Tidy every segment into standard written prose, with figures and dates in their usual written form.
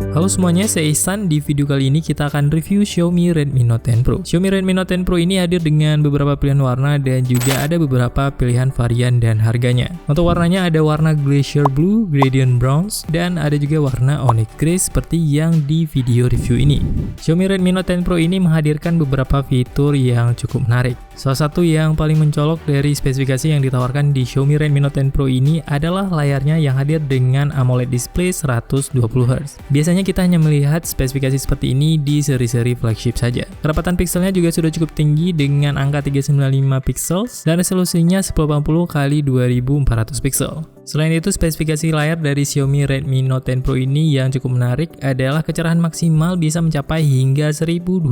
Halo semuanya, saya Ihsan. Di video kali ini kita akan review Xiaomi Redmi Note 10 Pro. Xiaomi Redmi Note 10 Pro ini hadir dengan beberapa pilihan warna dan juga ada beberapa pilihan varian dan harganya. Untuk warnanya ada warna Glacier Blue, Gradient Bronze, dan ada juga warna Onyx Gray seperti yang di video review ini. Xiaomi Redmi Note 10 Pro ini menghadirkan beberapa fitur yang cukup menarik. Salah satu yang paling mencolok dari spesifikasi yang ditawarkan di Xiaomi Redmi Note 10 Pro ini adalah layarnya yang hadir dengan AMOLED display 120Hz. Biasanya kita hanya melihat spesifikasi seperti ini di seri-seri flagship saja. Kerapatan pikselnya juga sudah cukup tinggi dengan angka 395 pixel dan resolusinya 1080 x 2400 pixel. Selain itu, spesifikasi layar dari Xiaomi Redmi Note 10 Pro ini yang cukup menarik adalah kecerahan maksimal bisa mencapai hingga 1200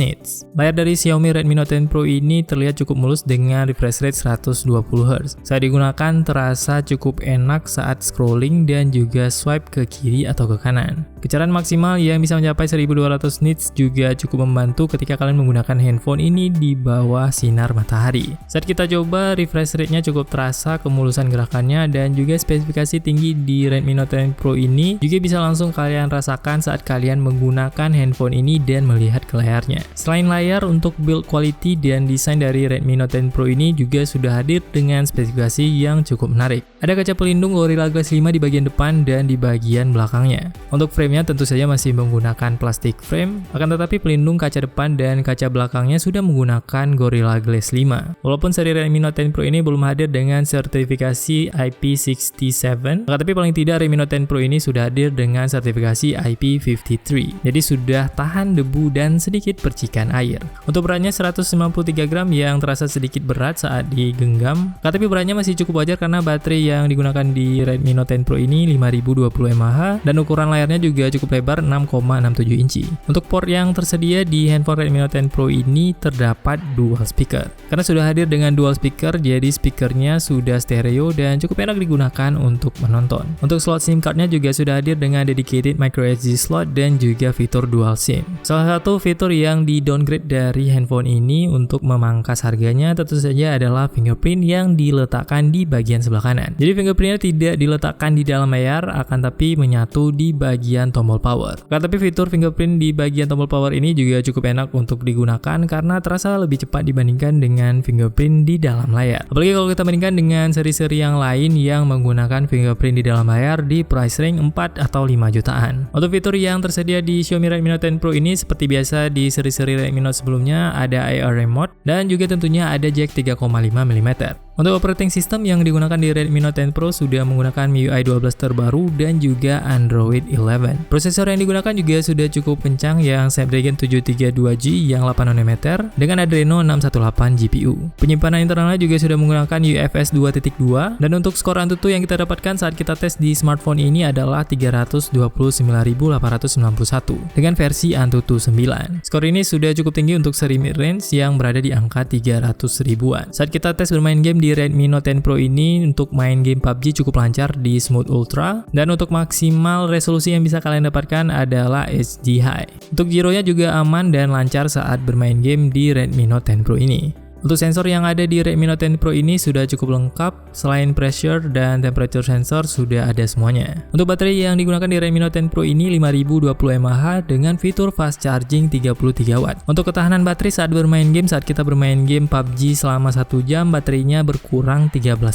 nits. Layar dari Xiaomi Redmi Note 10 Pro ini terlihat cukup mulus dengan refresh rate 120Hz. Saat digunakan terasa cukup enak saat scrolling dan juga swipe ke kiri atau ke kanan. Kecerahan maksimal yang bisa mencapai 1200 nits juga cukup membantu ketika kalian menggunakan handphone ini di bawah sinar matahari. Saat kita coba, refresh rate-nya cukup terasa, kemulusan gerakannya, dan juga spesifikasi tinggi di Redmi Note 10 Pro ini juga bisa langsung kalian rasakan saat kalian menggunakan handphone ini dan melihat ke layarnya. Selain layar, untuk build quality dan desain dari Redmi Note 10 Pro ini juga sudah hadir dengan spesifikasi yang cukup menarik. Ada kaca pelindung Gorilla Glass 5 di bagian depan dan di bagian belakangnya. Untuk frame-nya tentu saja masih menggunakan plastik frame, akan tetapi pelindung kaca depan dan kaca belakangnya sudah menggunakan Gorilla Glass 5. Walaupun seri Redmi Note 10 Pro ini belum hadir dengan sertifikasi IP67, tetapi paling tidak Redmi Note 10 Pro ini sudah hadir dengan sertifikasi IP53. Jadi sudah tahan debu dan sedikit percikan air. Untuk beratnya 193 gram yang terasa sedikit berat saat digenggam, tetapi beratnya masih cukup wajar karena baterai yang digunakan di Redmi Note 10 Pro ini 5020 mAh dan ukuran layarnya juga cukup lebar 6,67 inci. Untuk port yang tersedia di handphone Redmi Note 10 Pro ini terdapat dual speaker. Karena sudah hadir dengan dual speaker, jadi speakernya sudah stereo dan cukup enak digunakan untuk menonton. Untuk slot SIM cardnya juga sudah hadir dengan dedicated microSD slot dan juga fitur dual SIM. Salah satu fitur yang di downgrade dari handphone ini untuk memangkas harganya tentu saja adalah fingerprint yang diletakkan di bagian sebelah kanan. Jadi fingerprintnya tidak diletakkan di dalam layar, akan tapi menyatu di bagian tombol power. Tapi fitur fingerprint di bagian tombol power ini juga cukup enak untuk digunakan karena terasa lebih cepat dibandingkan dengan fingerprint di dalam layar. Apalagi kalau kita bandingkan dengan seri-seri yang lain yang menggunakan fingerprint di dalam layar di price range 4 atau 5 jutaan. Untuk fitur yang tersedia di Xiaomi Redmi Note 10 Pro ini seperti biasa di seri-seri Redmi Note sebelumnya, ada AR remote dan juga tentunya ada jack 3,5 mm. Untuk operating system yang digunakan di Redmi Note 10 Pro sudah menggunakan MIUI 12 terbaru dan juga Android 11. Prosesor yang digunakan juga sudah cukup kencang yang Snapdragon 732G yang 8nm dengan Adreno 618 GPU. Penyimpanan internalnya juga sudah menggunakan UFS 2.2 dan untuk skor AnTuTu yang kita dapatkan saat kita tes di smartphone ini adalah 329.891 dengan versi AnTuTu 9. Skor ini sudah cukup tinggi untuk seri mid-range yang berada di angka 300 ribuan. Saat kita tes bermain game di Redmi Note 10 Pro ini, untuk main game PUBG cukup lancar di Smooth Ultra dan untuk maksimal resolusi yang bisa kalian dapatkan adalah HD High. Untuk gyronya juga aman dan lancar saat bermain game di Redmi Note 10 Pro ini. Untuk sensor yang ada di Redmi Note 10 Pro ini sudah cukup lengkap, selain pressure dan temperature sensor sudah ada semuanya. Untuk baterai yang digunakan di Redmi Note 10 Pro ini 5020 mAh dengan fitur fast charging 33 watt. Untuk ketahanan baterai saat bermain game, saat kita bermain game PUBG selama 1 jam, baterainya berkurang 13%.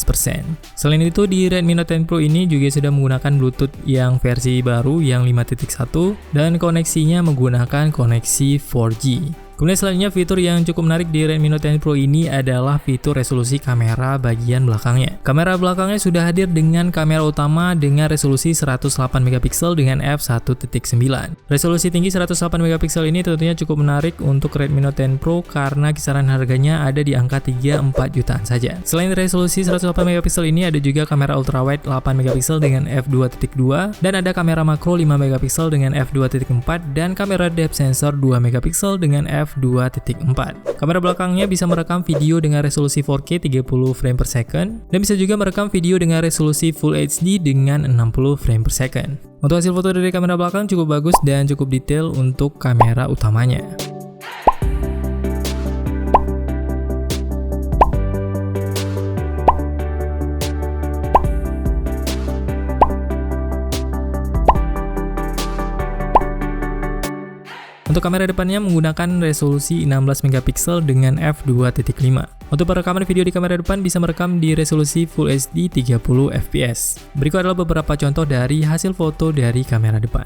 Selain itu, di Redmi Note 10 Pro ini juga sudah menggunakan Bluetooth yang versi baru yang 5.1 dan koneksinya menggunakan koneksi 4G. Kemudian selanjutnya fitur yang cukup menarik di Redmi Note 10 Pro ini adalah fitur resolusi kamera bagian belakangnya. Kamera belakangnya sudah hadir dengan kamera utama dengan resolusi 108 MP dengan f1.9. Resolusi tinggi 108 MP ini tentunya cukup menarik untuk Redmi Note 10 Pro karena kisaran harganya ada di angka 3-4 jutaan saja. Selain resolusi 108 MP ini ada juga kamera ultrawide 8 MP dengan f2.2 dan ada kamera makro 5 MP dengan f2.4 dan kamera depth sensor 2 MP dengan f2.4. Kamera belakangnya bisa merekam video dengan resolusi 4K 30 frame per second dan bisa juga merekam video dengan resolusi Full HD dengan 60 frame per second. Untuk hasil foto dari kamera belakang cukup bagus dan cukup detail untuk kamera utamanya. Untuk kamera depannya menggunakan resolusi 16 megapiksel dengan f2.5. Untuk perekaman video di kamera depan bisa merekam di resolusi Full HD 30 fps. Berikut adalah beberapa contoh dari hasil foto dari kamera depan.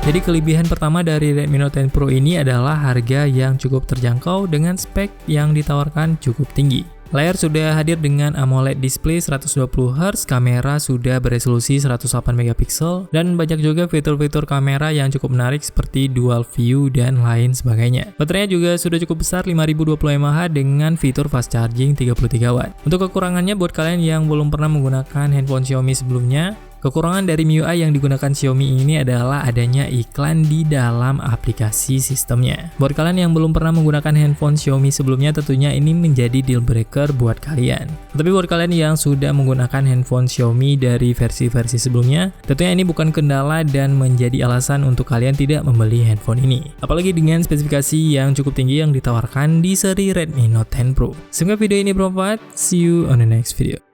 Jadi kelebihan pertama dari Redmi Note 10 Pro ini adalah harga yang cukup terjangkau dengan spek yang ditawarkan cukup tinggi. Layar sudah hadir dengan AMOLED display 120Hz, kamera sudah beresolusi 108 megapiksel, dan banyak juga fitur-fitur kamera yang cukup menarik seperti dual view dan lain sebagainya. Baterainya juga sudah cukup besar 5020 mAh dengan fitur fast charging 33W. Untuk kekurangannya buat kalian yang belum pernah menggunakan handphone Xiaomi sebelumnya, kekurangan dari MIUI yang digunakan Xiaomi ini adalah adanya iklan di dalam aplikasi sistemnya. Buat kalian yang belum pernah menggunakan handphone Xiaomi sebelumnya, tentunya ini menjadi deal breaker buat kalian. Tapi buat kalian yang sudah menggunakan handphone Xiaomi dari versi-versi sebelumnya, tentunya ini bukan kendala dan menjadi alasan untuk kalian tidak membeli handphone ini. Apalagi dengan spesifikasi yang cukup tinggi yang ditawarkan di seri Redmi Note 10 Pro. Semoga video ini bermanfaat. See you on the next video.